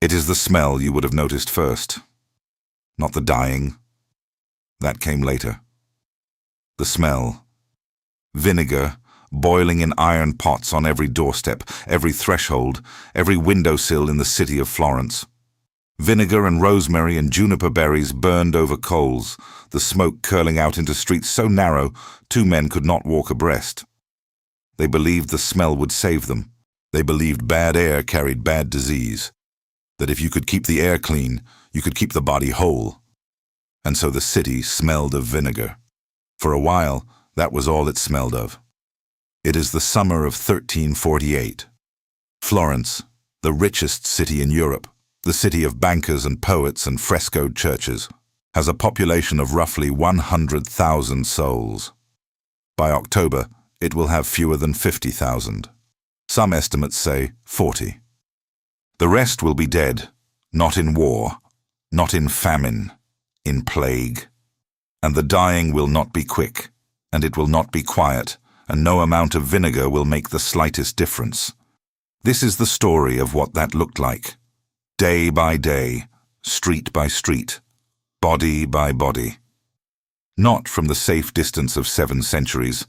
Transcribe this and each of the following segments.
It is the smell you would have noticed first, not the dying. That came later. The smell. Vinegar, boiling in iron pots on every doorstep, every threshold, every windowsill in the city of Florence. Vinegar and rosemary and juniper berries burned over coals, the smoke curling out into streets so narrow 2 men could not walk abreast. They believed the smell would save them. They believed bad air carried bad disease, that if you could keep the air clean, you could keep the body whole. And so the city smelled of vinegar. For a while, that was all it smelled of. It is the summer of 1348. Florence, the richest city in Europe, the city of bankers and poets and frescoed churches, has a population of roughly 100,000 souls. By October, it will have fewer than 50,000. Some estimates say 40. The rest will be dead, not in war, not in famine, in plague. And the dying will not be quick, and it will not be quiet, and no amount of vinegar will make the slightest difference. This is the story of what that looked like. Day by day, street by street, body by body. Not from the safe distance of 7 centuries,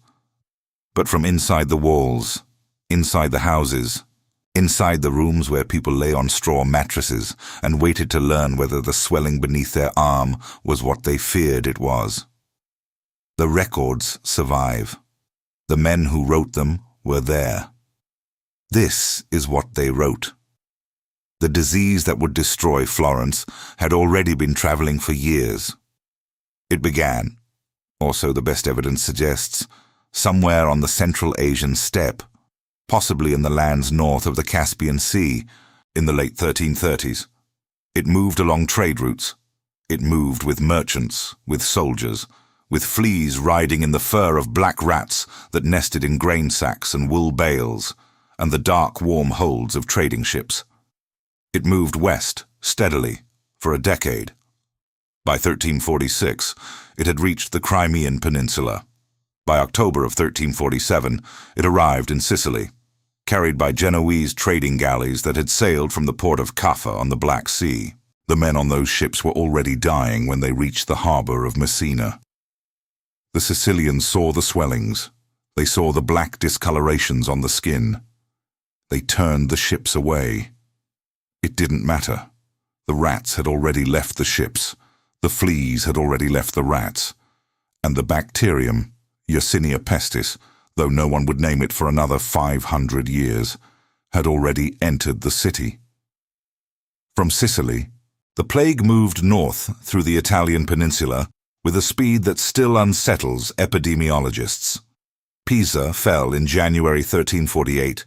but from inside the walls, inside the houses, inside the rooms where people lay on straw mattresses and waited to learn whether the swelling beneath their arm was what they feared it was. The records survive. The men who wrote them were there. This is what they wrote. The disease that would destroy Florence had already been traveling for years. It began, or so the best evidence suggests, somewhere on the Central Asian steppe, possibly in the lands north of the Caspian Sea, in the late 1330s. It moved along trade routes. It moved with merchants, with soldiers, with fleas riding in the fur of black rats that nested in grain sacks and wool bales, and the dark, warm holds of trading ships. It moved west, steadily, for a decade. By 1346, it had reached the Crimean Peninsula. By October of 1347, it arrived in Sicily, carried by Genoese trading galleys that had sailed from the port of Caffa on the Black Sea. The men on those ships were already dying when they reached the harbor of Messina. The Sicilians saw the swellings. They saw the black discolorations on the skin. They turned the ships away. It didn't matter. The rats had already left the ships. The fleas had already left the rats. And the bacterium, Yersinia pestis, though no one would name it for another 500 years, had already entered the city. From Sicily, the plague moved north through the Italian peninsula with a speed that still unsettles epidemiologists. Pisa fell in January 1348,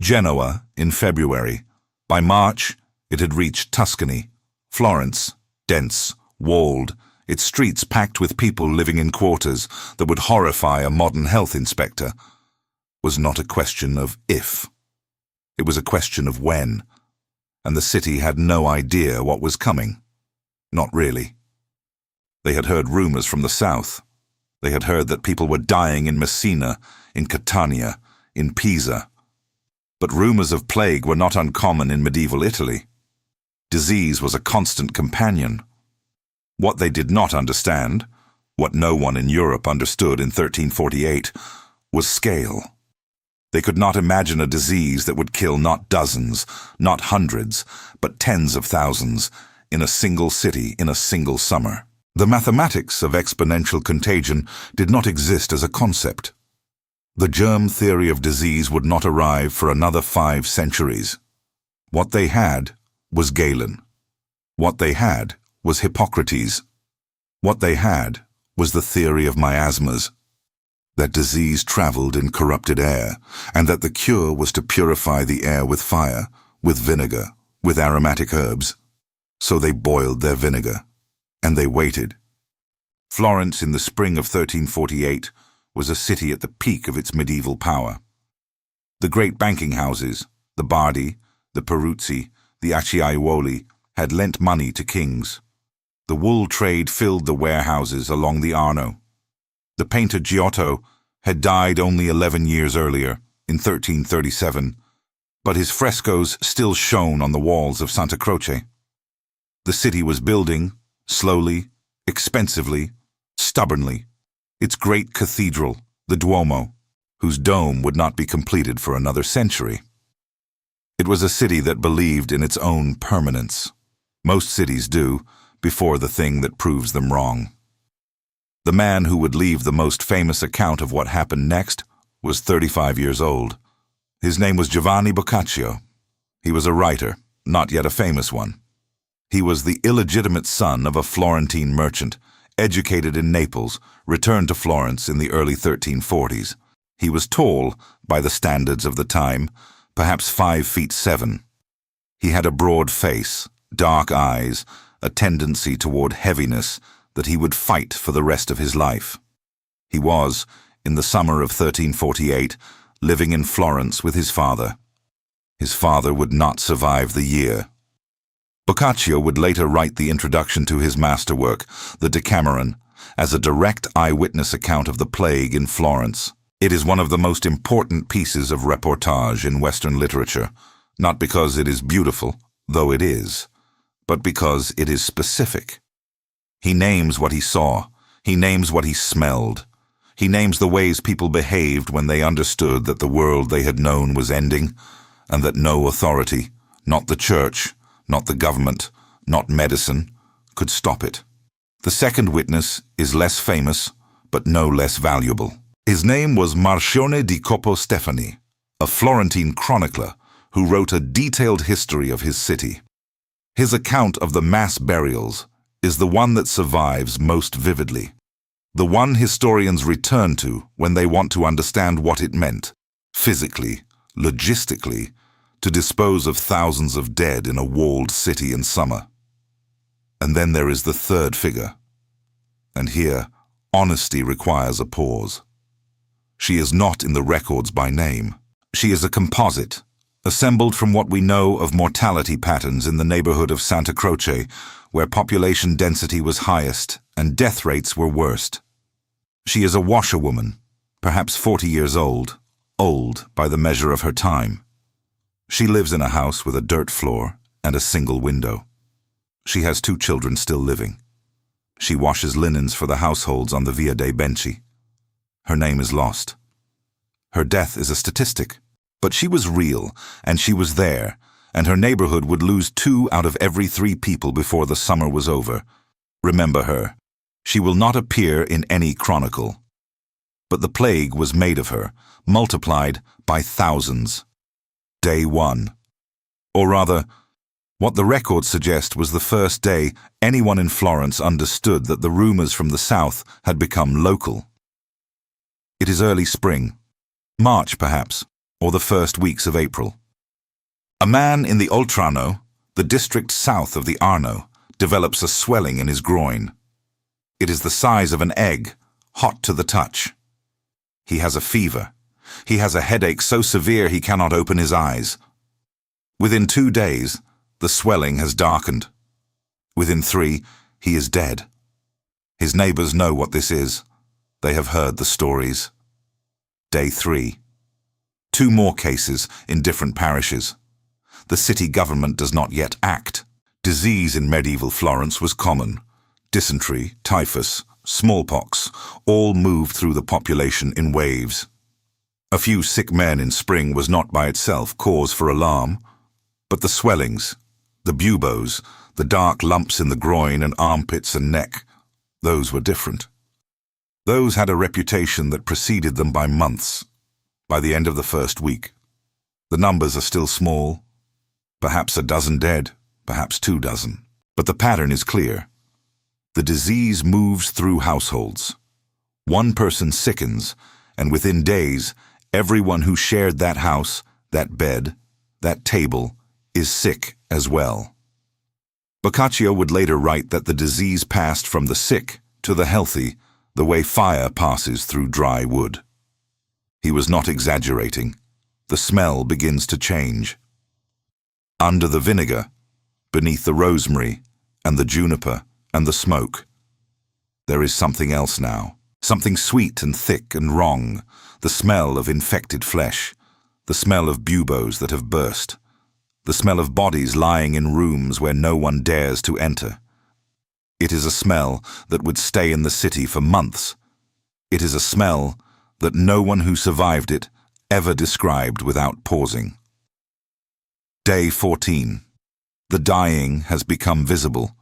Genoa in February. By March, it had reached Tuscany, Florence, dense, walled, its streets packed with people living in quarters that would horrify a modern health inspector, was not a question of if. It was a question of when, and the city had no idea what was coming. Not really. They had heard rumors from the south. They had heard that people were dying in Messina, in Catania, in Pisa. But rumors of plague were not uncommon in medieval Italy. Disease was a constant companion. What they did not understand, what no one in Europe understood in 1348, was scale. They could not imagine a disease that would kill not dozens, not hundreds, but tens of thousands, in a single city in a single summer. The mathematics of exponential contagion did not exist as a concept. The germ theory of disease would not arrive for another 5 centuries. What they had was Galen. What they had was Hippocrates. What they had was the theory of miasmas, that disease traveled in corrupted air, and that the cure was to purify the air with fire, with vinegar, with aromatic herbs. So they boiled their vinegar, and they waited. Florence in the spring of 1348 was a city at the peak of its medieval power. The great banking houses, the Bardi, the Peruzzi, the Acciaiuoli, had lent money to kings. The wool trade filled the warehouses along the Arno. The painter Giotto had died only 11 years earlier, in 1337, but his frescoes still shone on the walls of Santa Croce. The city was building, slowly, expensively, stubbornly, its great cathedral, the Duomo, whose dome would not be completed for another century. It was a city that believed in its own permanence. Most cities do, before the thing that proves them wrong. The man who would leave the most famous account of what happened next was 35 years old. His name was Giovanni Boccaccio. He was a writer, not yet a famous one. He was the illegitimate son of a Florentine merchant, educated in Naples, returned to Florence in the early 1340s. He was tall, by the standards of the time, perhaps 5'7". He had a broad face, dark eyes, a tendency toward heaviness that he would fight for the rest of his life. He was, in the summer of 1348, living in Florence with his father. His father would not survive the year. Boccaccio would later write the introduction to his masterwork, the Decameron, as a direct eyewitness account of the plague in Florence. It is one of the most important pieces of reportage in Western literature, not because it is beautiful, though it is, but because it is specific. He names what he saw. He names what he smelled. He names the ways people behaved when they understood that the world they had known was ending, and that no authority, not the church, not the government, not medicine, could stop it. The second witness is less famous, but no less valuable. His name was Marcione di Coppo Stefani, a Florentine chronicler who wrote a detailed history of his city. His account of the mass burials is the one that survives most vividly, the one historians return to when they want to understand what it meant, physically, logistically, to dispose of thousands of dead in a walled city in summer. And then there is the third figure. And here, honesty requires a pause. She is not in the records by name. She is a composite, assembled from what we know of mortality patterns in the neighborhood of Santa Croce, where population density was highest and death rates were worst. She is a washerwoman, perhaps 40 years old by the measure of her time. She lives in a house with a dirt floor and a single window. She has 2 children still living. She washes linens for the households on the Via dei Benci. Her name is lost. Her death is a statistic, but she was real, and she was there, and her neighborhood would lose 2 out of every 3 people before the summer was over. Remember her. She will not appear in any chronicle. But the plague was made of her, multiplied by thousands. Day 1. Or rather, what the records suggest was the first day anyone in Florence understood that the rumors from the south had become local. It is early spring, March perhaps, or the first weeks of April. A man in the Oltrarno, the district south of the Arno, develops a swelling in his groin. It is the size of an egg, hot to the touch. He has a fever. He has a headache so severe he cannot open his eyes. Within 2 days, the swelling has darkened. Within 3, he is dead. His neighbors know what this is. They have heard the stories. Day 3. 2 more cases in different parishes. The city government does not yet act. Disease in medieval Florence was common. Dysentery, typhus, smallpox, all moved through the population in waves. A few sick men in spring was not by itself cause for alarm, but the swellings, the buboes, the dark lumps in the groin and armpits and neck, those were different. Those had a reputation that preceded them by months. By the end of the first week, the numbers are still small, perhaps a dozen dead, perhaps 2 dozen. But the pattern is clear. The disease moves through households. One person sickens, and within days, everyone who shared that house, that bed, that table, is sick as well. Boccaccio would later write that the disease passed from the sick to the healthy, the way fire passes through dry wood. He was not exaggerating. The smell begins to change. Under the vinegar, beneath the rosemary and the juniper and the smoke, there is something else now, something sweet and thick and wrong, the smell of infected flesh, the smell of buboes that have burst, the smell of bodies lying in rooms where no one dares to enter. It is a smell that would stay in the city for months. It is a smell that no one who survived it ever described without pausing. Day 14. The dying has become visible.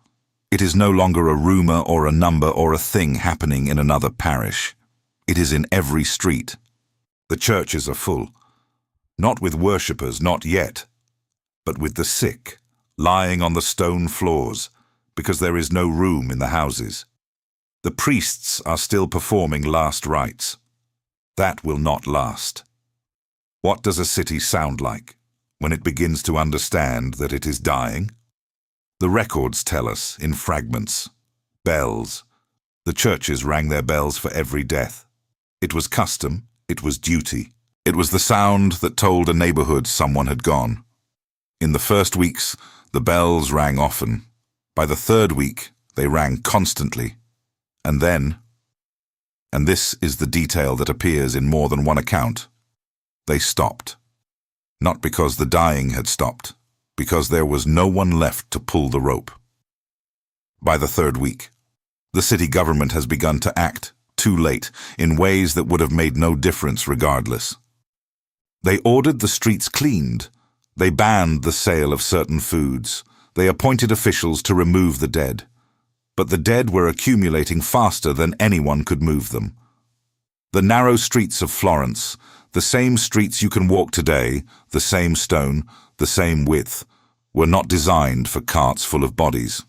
It is no longer a rumor or a number or a thing happening in another parish. It is in every street. The churches are full, not with worshippers, not yet, but with the sick, lying on the stone floors, because there is no room in the houses. The priests are still performing last rites. That will not last. What does a city sound like when it begins to understand that it is dying? The records tell us, in fragments, bells. The churches rang their bells for every death. It was custom, it was duty. It was the sound that told a neighborhood someone had gone. In the first weeks, the bells rang often. By the third week, they rang constantly. And then, and this is the detail that appears in more than one account, they stopped. Not because the dying had stopped, because there was no one left to pull the rope. By the third week, the city government has begun to act, too late, in ways that would have made no difference regardless. They ordered the streets cleaned. They banned the sale of certain foods. They appointed officials to remove the dead. But the dead were accumulating faster than anyone could move them. The narrow streets of Florence, the same streets you can walk today, the same stone, the same width, were not designed for carts full of bodies.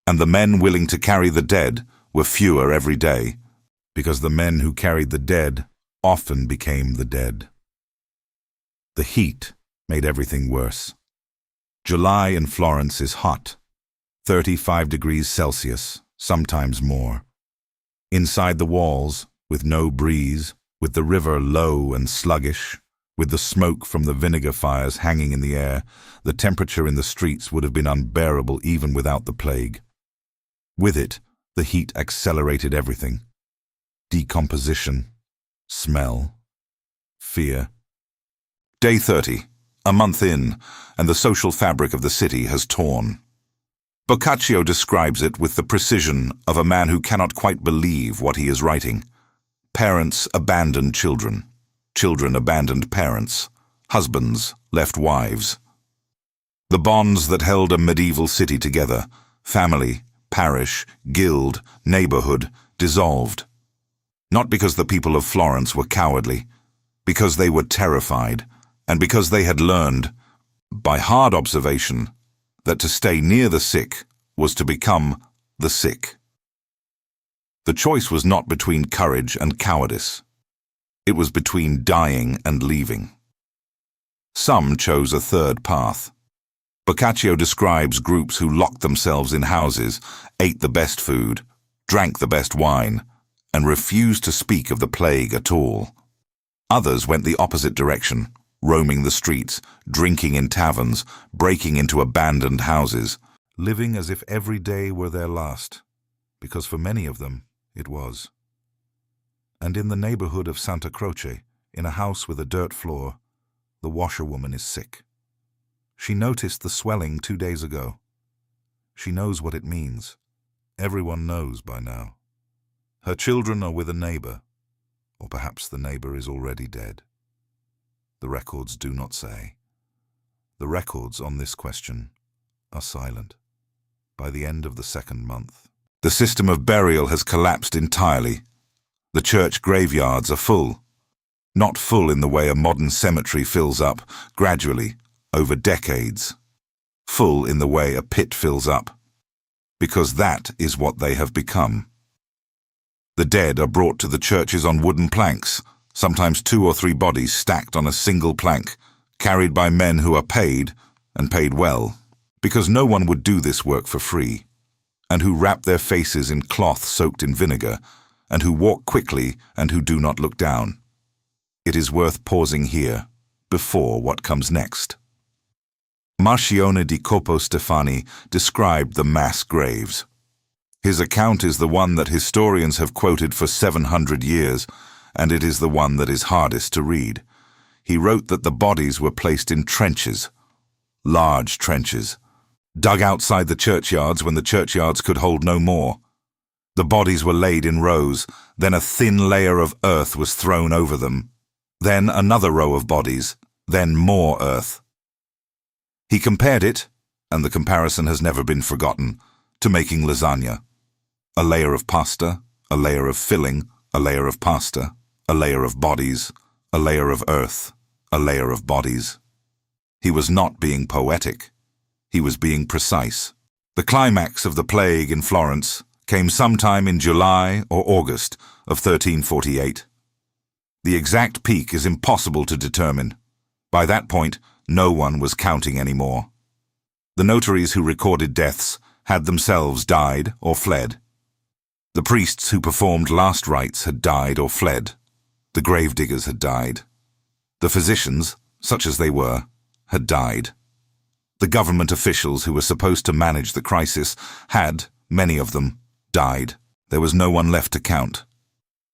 And the men willing to carry the dead were fewer every day, because the men who carried the dead often became the dead. The heat made everything worse. July in Florence is hot, 35 degrees Celsius, sometimes more. Inside the walls, with no breeze, with the river low and sluggish, with the smoke from the vinegar fires hanging in the air, the temperature in the streets would have been unbearable even without the plague. With it, the heat accelerated everything. Decomposition, smell, fear. Day 30, a month in, and the social fabric of the city has torn. Boccaccio describes it with the precision of a man who cannot quite believe what he is writing. Parents abandoned children. Children abandoned parents. Husbands left wives. The bonds that held a medieval city together, family, parish, guild, neighborhood, dissolved. Not because the people of Florence were cowardly, because they were terrified, and because they had learned, by hard observation, that to stay near the sick was to become the sick. The choice was not between courage and cowardice. It was between dying and leaving. Some chose a third path. Boccaccio describes groups who locked themselves in houses, ate the best food, drank the best wine, and refused to speak of the plague at all. Others went the opposite direction, roaming the streets, drinking in taverns, breaking into abandoned houses, living as if every day were their last, because for many of them it was. And in the neighborhood of Santa Croce, in a house with a dirt floor, the washerwoman is sick. She noticed the swelling 2 days ago. She knows what it means. Everyone knows by now. Her children are with a neighbor, or perhaps the neighbor is already dead. The records do not say. The records on this question are silent. By the end of the second month, the system of burial has collapsed entirely. The church graveyards are full. Not full in the way a modern cemetery fills up, gradually, over decades. Full in the way a pit fills up. Because that is what they have become. The dead are brought to the churches on wooden planks, sometimes 2 or 3 bodies stacked on a single plank, carried by men who are paid, and paid well, because no one would do this work for free, and who wrap their faces in cloth soaked in vinegar, and who walk quickly and who do not look down. It is worth pausing here, before what comes next. Marcione di Copo Stefani described the mass graves. His account is the one that historians have quoted for 700 years, and it is the one that is hardest to read. he wrote that the bodies were placed in trenches, large trenches, dug outside the churchyards when the churchyards could hold no more. The bodies were laid in rows, then a thin layer of earth was thrown over them, then another row of bodies, then more earth. He compared it, and the comparison has never been forgotten, to making lasagna. A layer of pasta, a layer of filling, a layer of pasta, a layer of bodies, a layer of earth, a layer of bodies. He was not being poetic. He was being precise. The climax of the plague in Florence came sometime in July or August of 1348. The exact peak is impossible to determine. By that point, no one was counting anymore. The notaries who recorded deaths had themselves died or fled. The priests who performed last rites had died or fled. The gravediggers had died. The physicians, such as they were, had died. The government officials who were supposed to manage the crisis had, many of them, died. There was no one left to count.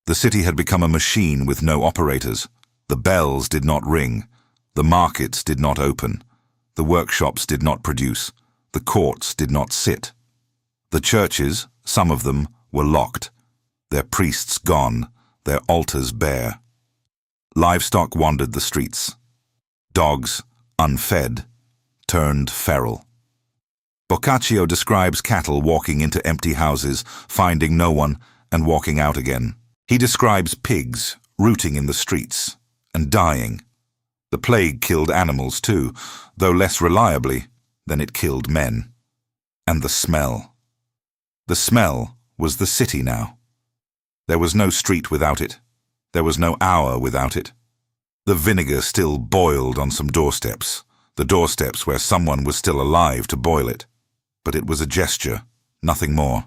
The city had become a machine with no operators. The bells did not ring. The markets did not open. The workshops did not produce. The courts did not sit. The churches, some of them, were locked. Their priests gone, their altars bare. Livestock wandered the streets. Dogs, unfed, turned feral. Boccaccio describes cattle walking into empty houses, finding no one, and walking out again. He describes pigs rooting in the streets and dying. The plague killed animals too, though less reliably than it killed men. And the smell. The smell was the city now. There was no street without it. There was no hour without it. The vinegar still boiled on some doorsteps, the doorsteps where someone was still alive to boil it. But it was a gesture, nothing more.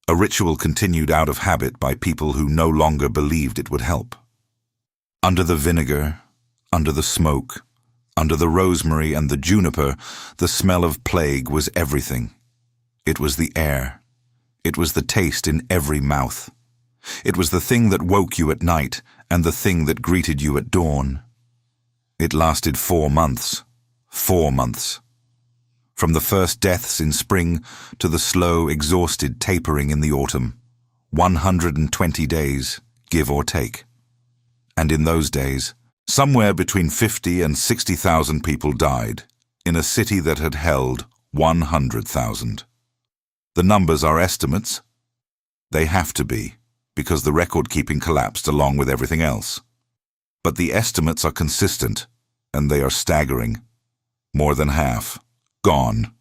A ritual continued out of habit by people who no longer believed it would help. Under the vinegar, under the smoke, under the rosemary and the juniper, the smell of plague was everything. It was the air. It was the taste in every mouth. It was the thing that woke you at night and the thing that greeted you at dawn. It lasted 4 months. 4 months. From the first deaths in spring to the slow, exhausted tapering in the autumn. 120 days, give or take. And in those days, somewhere between 50 and 60,000 people died in a city that had held 100,000. The numbers are estimates. They have to be, because the record-keeping collapsed along with everything else. But the estimates are consistent, and they are staggering. More than half. Gone.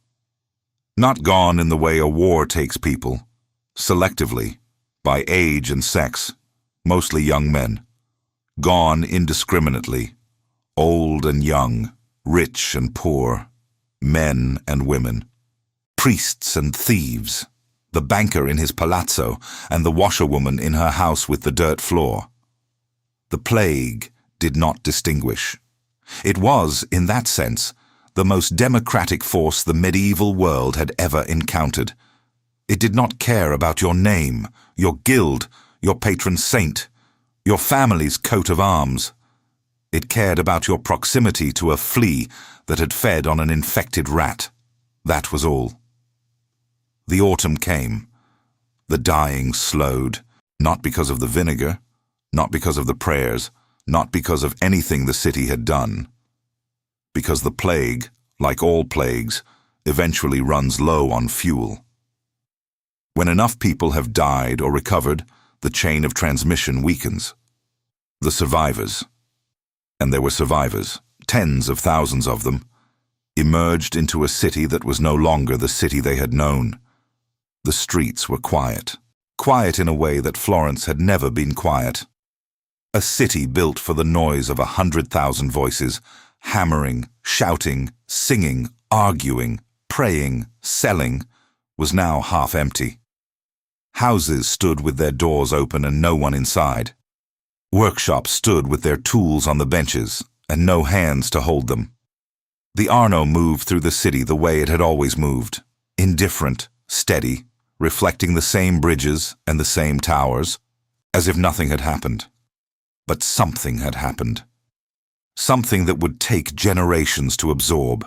Not gone in the way a war takes people, selectively, by age and sex, mostly young men. Gone indiscriminately, old and young, rich and poor, men and women, priests and thieves, the banker in his palazzo and the washerwoman in her house with the dirt floor. The plague did not distinguish. It was, in that sense, the most democratic force the medieval world had ever encountered. It did not care about your name, your guild, your patron saint, your family's coat of arms. It cared about your proximity to a flea that had fed on an infected rat. That was all. The autumn came. The dying slowed, not because of the vinegar, not because of the prayers, not because of anything the city had done. Because the plague, like all plagues, eventually runs low on fuel. When enough people have died or recovered, the chain of transmission weakens. The survivors, and there were survivors, tens of thousands of them, emerged into a city that was no longer the city they had known. The streets were quiet, quiet in a way that Florence had never been quiet. A city built for the noise of 100,000 voices, hammering, shouting, singing, arguing, praying, selling, was now half empty. Houses stood with their doors open and no one inside. Workshops stood with their tools on the benches and no hands to hold them. The Arno moved through the city the way it had always moved, indifferent, steady, reflecting the same bridges and the same towers, as if nothing had happened. But something had happened. something that would take generations to absorb.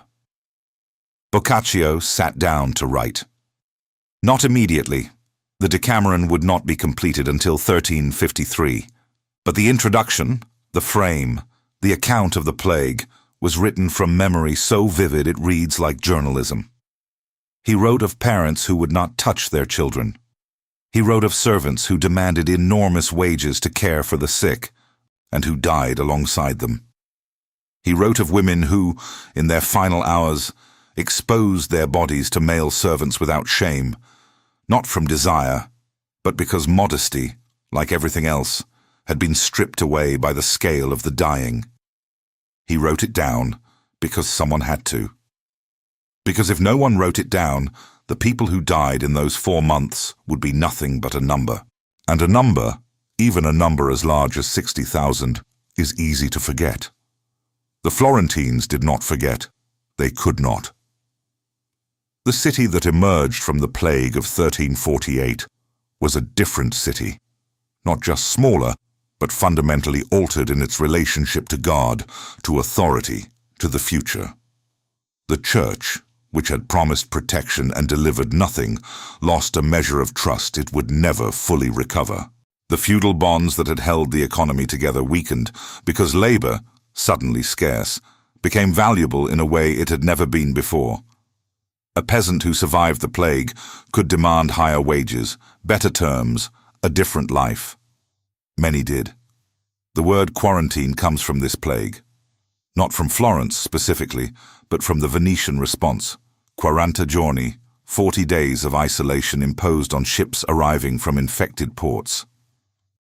Boccaccio sat down to write. Not immediately. The Decameron would not be completed until 1353. But the introduction, the frame, the account of the plague, was written from memory so vivid it reads like journalism. He wrote of parents who would not touch their children. He wrote of servants who demanded enormous wages to care for the sick, and who died alongside them. He wrote of women who, in their final hours, exposed their bodies to male servants without shame, not from desire, but because modesty, like everything else, had been stripped away by the scale of the dying. He wrote it down because someone had to. Because if no one wrote it down, the people who died in those 4 months would be nothing but a number. And a number, even a number as large as 60,000, is easy to forget. The Florentines did not forget. They could not. The city that emerged from the plague of 1348 was a different city, not just smaller, but fundamentally altered in its relationship to God, to authority, to the future. The church, which had promised protection and delivered nothing, lost a measure of trust it would never fully recover. The feudal bonds that had held the economy together weakened because labor, suddenly scarce, became valuable in a way it had never been before. A peasant who survived the plague could demand higher wages, better terms, a different life. Many did. The word quarantine comes from this plague. Not from Florence specifically, but from the Venetian response. 40 giorni, 40 days of isolation imposed on ships arriving from infected ports.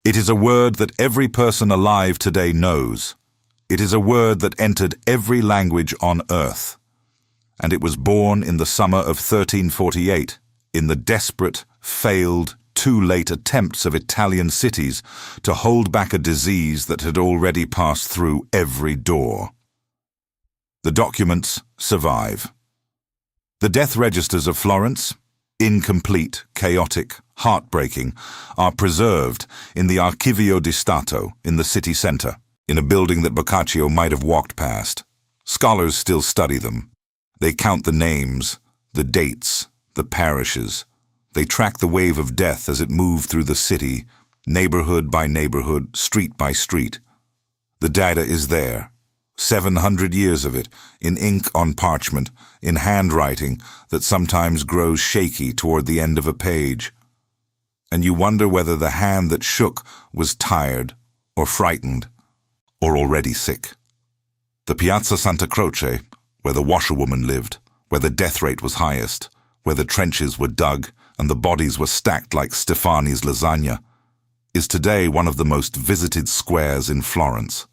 It is a word that every person alive today knows. It is a word that entered every language on earth. And it was born in the summer of 1348, in the desperate, failed, too late attempts of Italian cities to hold back a disease that had already passed through every door. The documents survive. The death registers of Florence, incomplete, chaotic, heartbreaking, are preserved in the Archivio di Stato in the city centre, in a building that Boccaccio might have walked past. Scholars still study them. They count the names, the dates, the parishes. They track the wave of death as it moved through the city, neighborhood by neighborhood, street by street. The data is there. 700 years of it, in ink on parchment, in handwriting that sometimes grows shaky toward the end of a page. And you wonder whether the hand that shook was tired, or frightened, or already sick. The Piazza Santa Croce, where the washerwoman lived, where the death rate was highest, where the trenches were dug and the bodies were stacked like Stefani's lasagna, is today one of the most visited squares in Florence.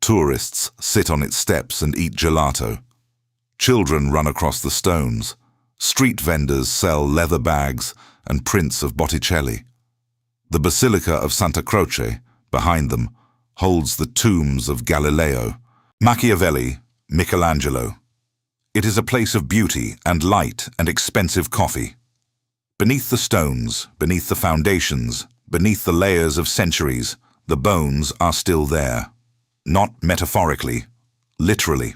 Tourists sit on its steps and eat gelato. Children run across the stones. Street vendors sell leather bags and prints of Botticelli. The Basilica of Santa Croce, behind them, holds the tombs of Galileo, Machiavelli, Michelangelo. It is a place of beauty and light and expensive coffee. Beneath the stones, beneath the foundations, beneath the layers of centuries, the bones are still there. Not metaphorically, literally.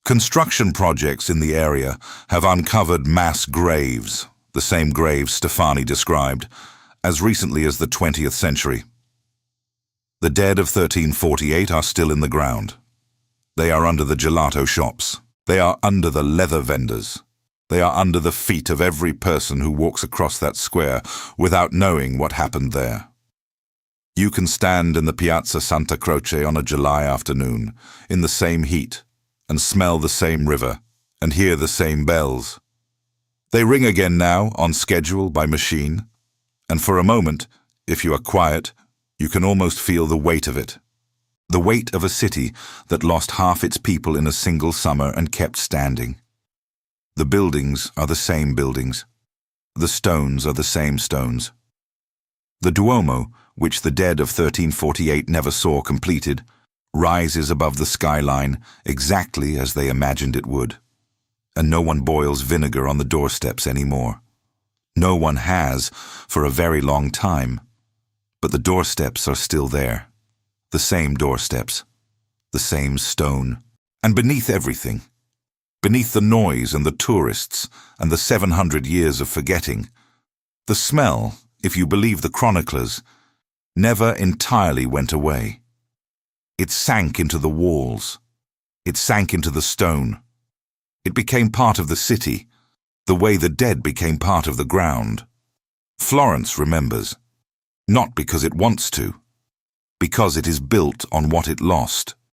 Construction projects in the area have uncovered mass graves, the same graves Stefani described, as recently as the 20th century. The dead of 1348 are still in the ground. They are under the gelato shops. They are under the leather vendors. They are under the feet of every person who walks across that square without knowing what happened there. You can stand in the Piazza Santa Croce on a July afternoon, in the same heat, and smell the same river, and hear the same bells. They ring again now, on schedule by machine, and for a moment, if you are quiet, you can almost feel the weight of it. The weight of a city that lost half its people in a single summer and kept standing. The buildings are the same buildings. The stones are the same stones. The Duomo, which the dead of 1348 never saw completed, rises above the skyline exactly as they imagined it would. And no one boils vinegar on the doorsteps anymore. No one has for a very long time. But the doorsteps are still there. The same doorsteps, the same stone, and beneath everything, beneath the noise and the tourists and the 700 years of forgetting, the smell, if you believe the chroniclers, never entirely went away. It sank into the walls. It sank into the stone. It became part of the city, the way the dead became part of the ground. Florence remembers, not because it wants to, because it is built on what it lost.